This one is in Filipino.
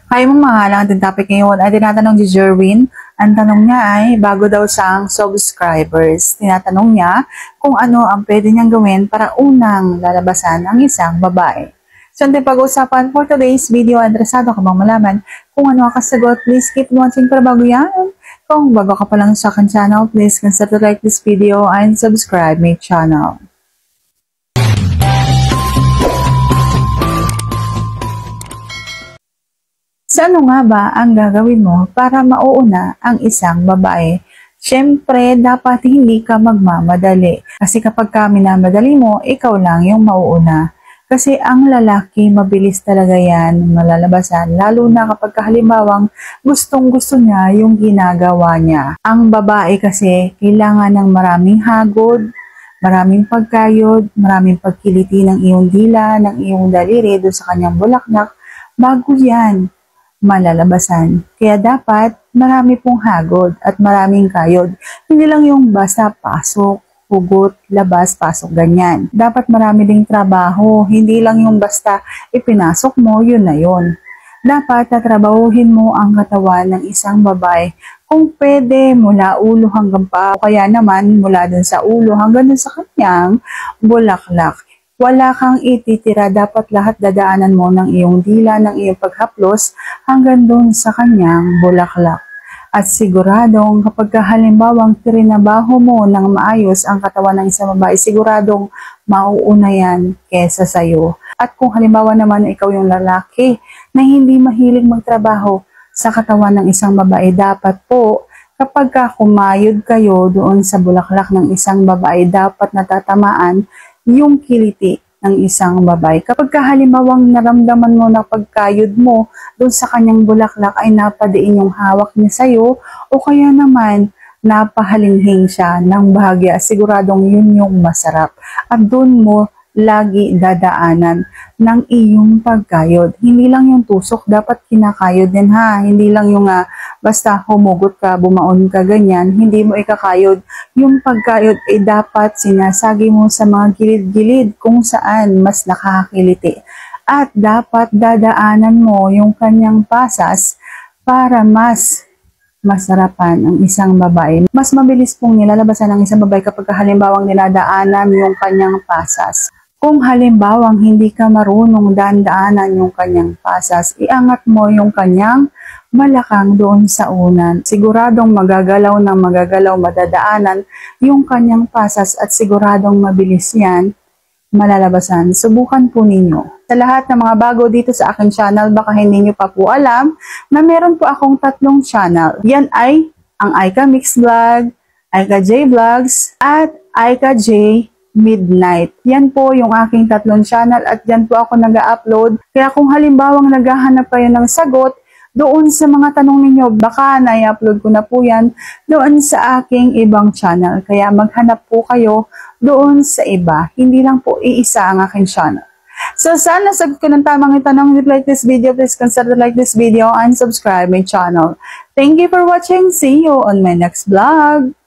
Kaya mong mahalang ating topic ngayon ay tinatanong ni Jerwin. Ang tanong niya ay bago daw siyang subscribers. Tinatanong niya kung ano ang pwede niyang gawin para unang lalabasan ang isang babae. So, ating pag-uusapan for today's video. Interesado ka bang malaman kung ano ang kasagot? Please keep watching para bago yan. Kung bago ka pa lang sa akin channel, please consider to like this video and subscribe my channel. So ano nga ba ang gagawin mo para mauuna ang isang babae? Siyempre, dapat hindi ka magmamadali. Kasi kapag ka minamadali mo, ikaw lang yung mauuna. Kasi ang lalaki, mabilis talaga yan malalabasan. Lalo na kapag halimbawang gustong-gusto niya yung ginagawa niya. Ang babae kasi, kailangan ng maraming hagod, maraming pagkayod, maraming pagkiliti ng iyong dila, ng iyong daliri doon sa kanyang bulaklak. Bago yan malalabasan. Kaya dapat marami pong hagod at maraming kayod. Hindi lang yung basta pasok, hugot, labas, pasok, ganyan. Dapat marami ding trabaho. Hindi lang yung basta ipinasok mo, yun na yun. Dapat tatrabahuhin mo ang katawan ng isang babae. Kung pwede, mula ulo hanggang paa, o kaya naman mula dun sa ulo hanggang dun sa kanyang bulaklak. Wala kang ititira, dapat lahat dadaanan mo ng iyong dila, ng iyong paghaplos hanggang doon sa kanyang bulaklak. At siguradong kapag halimbawang trinabaho mo ng maayos ang katawan ng isang babae, siguradong mauuna yan kesa sayo. At kung halimbawa naman ikaw yung lalaki na hindi mahilig magtrabaho sa katawan ng isang babae, dapat po kapag kumayod kayo doon sa bulaklak ng isang babae, dapat natatamaan yung kiliti ng isang babae. Kapag halimbawang naramdaman mo na pagkayod mo doon sa kanyang bulaklak ay napadiin yung hawak niya sa'yo o kaya naman napahalinghing siya ng bahagya, siguradong yun yung masarap. At doon mo lagi dadaanan ng iyong pagkayod. Hindi lang yung tusok, dapat kinakayod din ha. Hindi lang yung basta humugot ka, bumaon ka, ganyan. Hindi mo ikakayod. Yung pagkayod ay dapat sinasagi mo sa mga gilid-gilid kung saan mas nakakakiliti. At dapat dadaanan mo yung kanyang pasas para mas masarapan ang isang babae. Mas mabilis pong nilalabasan ng isang babae kapag halimbawang dinadaanan yung kanyang pasas. Kung halimbawang hindi ka marunong daan-daanan yung kanyang pasas, iangat mo yung kanyang balakang doon sa unan. Siguradong magagalaw ng magagalaw, madadaanan yung kanyang pasas at siguradong mabilis yan malalabasan. Subukan po ninyo. Sa lahat ng mga bago dito sa aking channel, baka hindi nyo pa po alam na meron po akong 3 channel. Yan ay ang Aika Mix Vlog, Aika J Vlogs, at Aika J Midnight. Yan po yung aking 3 channel at yan po ako nag-upload. Kaya kung halimbawang naghahanap kayo ng sagot doon sa mga tanong ninyo, baka na-upload ko na po yan doon sa aking ibang channel. Kaya maghanap po kayo doon sa iba. Hindi lang po iisa ang aking channel. So sana sagot ko ng tamang itanong. If you like this video, please consider to like this video and subscribe my channel. Thank you for watching. See you on my next vlog.